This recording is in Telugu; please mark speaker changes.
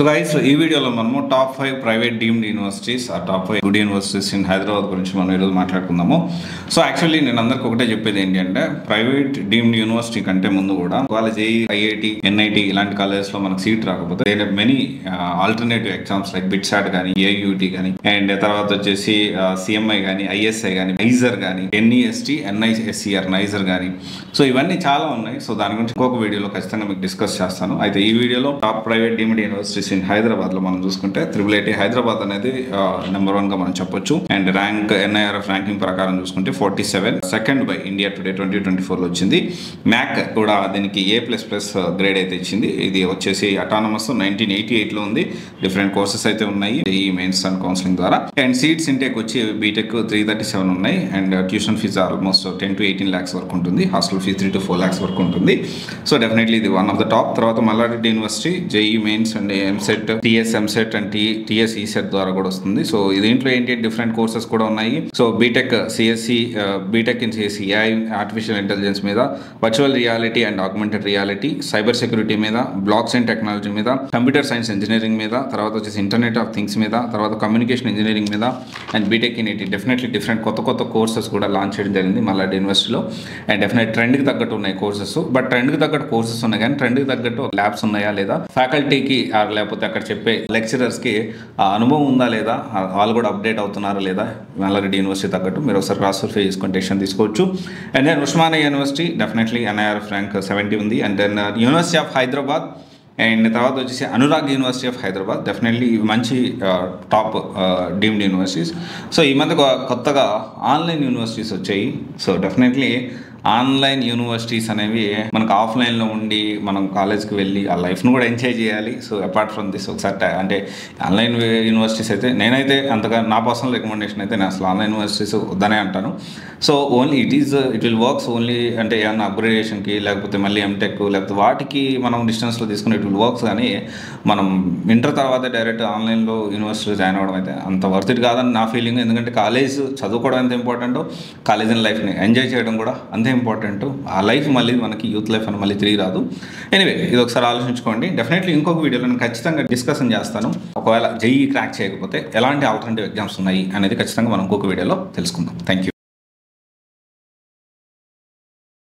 Speaker 1: సో గైస్ ఈ వీడియోలో మనము టాప్ 5 ప్రైవేట్ డీమ్డ్ యూనివర్సిటీస్ ఆ top 5 good universities in Hyderabad గురించి మనం ఈరోజు మాట్లాడుకుందాము. సో యాక్చువల్లీ నేను అందరికి ఒకటే చెప్పేది ఏంటి అంటే ప్రైవేట్ డీమ్డ్ యూనివర్సిటీ కంటే ముందు కూడా కాలేజ్ ఐఐటి ఎన్ఐటి ఇలాంటి కాలేజెస్లో మనకు సీట్ రాకపోతే there are many alternative exams like BITSAT కానీ ఏయూటీ కానీ అండ్ తర్వాత వచ్చేసి సిఎంఐ కానీ ఐఎస్ఐ కానీ నైజర్ కానీ ఎన్ఈఎస్టీ ఎన్ఐఎస్సిఆర్ నైజర్ కానీ సో ఇవన్నీ చాలా ఉన్నాయి. సో దాని గురించి ఇంకొక వీడియోలో ఖచ్చితంగా మీకు డిస్కస్ చేస్తాను. అయితే ఈ వీడియోలో top private deemed universities in Hyderabad లో మనం చూసుకుంటే IIIT హైదరాబాద్ అనేది నెంబర్ 1 గా మనం చెప్పొచ్చు. అండ్ ర్యాంక్ NIRF ర్యాంకింగ్ ప్రకారం చూసుకుంటే 47 సెకండ్ బై ఇండియా టుడే 2024 లో వచ్చింది. మ్యాక్ కూడా దీనికి A++ గ్రేడ్ అయితే ఇచ్చింది. ఇది వచ్చేసి అటానమస్ 1988 లో ఉంది. డిఫరెంట్ కోర్సెస్ అయితే ఉన్నాయి ఈ మెయిన్స్ అండ్ కౌన్సిలింగ్ ద్వారా. అండ్ సీట్స్ ఇంటేక్ వచ్చి బీటెక్ 337 ఉన్నాయి. And tuition fee almost 10 to 18 lakhs వరకు ఉంటుంది. హాస్టల్ ఫీజు 3 to 4 lakhs వరకు ఉంటుంది. సో డెఫినెట్లీ ఇది వన్ ఆఫ్ ద టాప్. తర్వాత Malla Reddy university JEE mains and EAMCET TS EAMCET and TS ECET ద్వారా కూడా వస్తుంది. సో దీంట్లో ఏంటి డిఫరెంట్ కోర్సెస్ కూడా ఉన్నాయి. So BTech CSE BTech in CSE AI artificial intelligence మీద, virtual reality and augmented reality, cyber security మీద, బ్లాక్ చైన్ టెక్నాలజీ మీద, కంప్యూటర్ సైన్స్ ఇంజనీరింగ్ మీద, తర్వాత వచ్చేసి ఇంటర్నెట్ ఆఫ్ థింగ్స్ మీద, తర్వాత కమ్యూనికేషన్ ఇంజనీరింగ్ మీద and BTech in IT definitely different కొత్త కోర్సెస్ కూడా లాంచ్ చేయడం జరిగింది మల్లారెడ్డి యూనివర్సిటీలో. అండ్ డెఫినెట్ ట్రెండ్కి తగ్గట్టు ఉన్నాయి కోర్సెస్. బట్ ట్రెండ్కి తగ్గట్టు కోర్సెస్ ఉన్నాయి కానీ ట్రెండ్కి తగ్గట్టు ల్యాబ్స్ ఉన్నాయా లేదా, ఫ్యాకల్టీకి లేకపోతే అక్కడ చెప్పే లెక్చరర్స్కి అనుభవం ఉందా లేదా, వాళ్ళు కూడా అప్డేట్ అవుతున్నారా లేదా మల్లారెడ్డి యూనివర్సిటీ తగ్గట్టు మీరు ఒకసారి క్రాస్ వెరిఫై చేసుకొని డెసిషన్ తీసుకోవచ్చు. And then Osmania university definitely NIRF rank 70 ఉంది. And then university of Hyderabad and తర్వాత వచ్చేసి Anurag university of Hyderabad definitely మంచి టాప్ డీమ్డ్ యూనివర్సిటీస్. సో ఈ మధ్య కొత్తగా ఆన్లైన్ యూనివర్సిటీస్ వచ్చాయి. సో డెఫినెట్లీ ఆన్లైన్ యూనివర్సిటీస్ అనేవి మనకు ఆఫ్లైన్లో ఉండి మనం కాలేజ్కి వెళ్ళి ఆ లైఫ్ను కూడా ఎంజాయ్ చేయాలి. సో అపార్ట్ ఫ్రమ్ దిస్ ఒకసారి అంటే ఆన్లైన్ యూనివర్సిటీస్ అయితే నేనైతే అంతగా నా పర్సనల్ రికమెండేషన్ అయితే నేను అసలు ఆన్లైన్ యూనివర్సిటీస్ వద్దనే అంటాను. So only it will works only అంటే ఏమన్నా అప్గ్రేడేషన్కి లేకపోతే మళ్ళీ ఎంటెక్ లేకపోతే వాటికి మనం డిస్టెన్స్లో తీసుకుని ఇట్ విల్ వర్క్స్. కానీ మనం ఇంటర్ తర్వాత డైరెక్ట్ ఆన్లైన్లో యూనివర్సిటీలో జాయిన్ అవ్వడం అయితే అంత వర్త్ ఇట్ కాదని నా ఫీలింగ్. ఎందుకంటే కాలేజ్ చదువుకోవడం ఎంత ఇంపార్టెంటో కాలేజ్ అండ్ లైఫ్ని ఎంజాయ్ చేయడం కూడా అంతే ఇంపార్టెంట్. ఆ లైఫ్ మళ్ళీ మనకి యూత్ లైఫ్ అని మళ్ళీ తిరిగి రాదు. ఎనీవే ఇది ఒకసారి ఆలోచించుకోండి. డెఫినెట్లీ ఇంకొక వీడియోలో నేను ఖచ్చితంగా డిస్కషన్ చేస్తాను. ఒకవేళ JEE క్రాక్ చేయకపోతే ఎలాంటి ఆల్టర్నేటివ్ ఎగ్జామ్స్ ఉన్నాయి అనేది ఖచ్చితంగా మనం ఇంకొక వీడియోలో తెలుసుకుందాం. Thank you.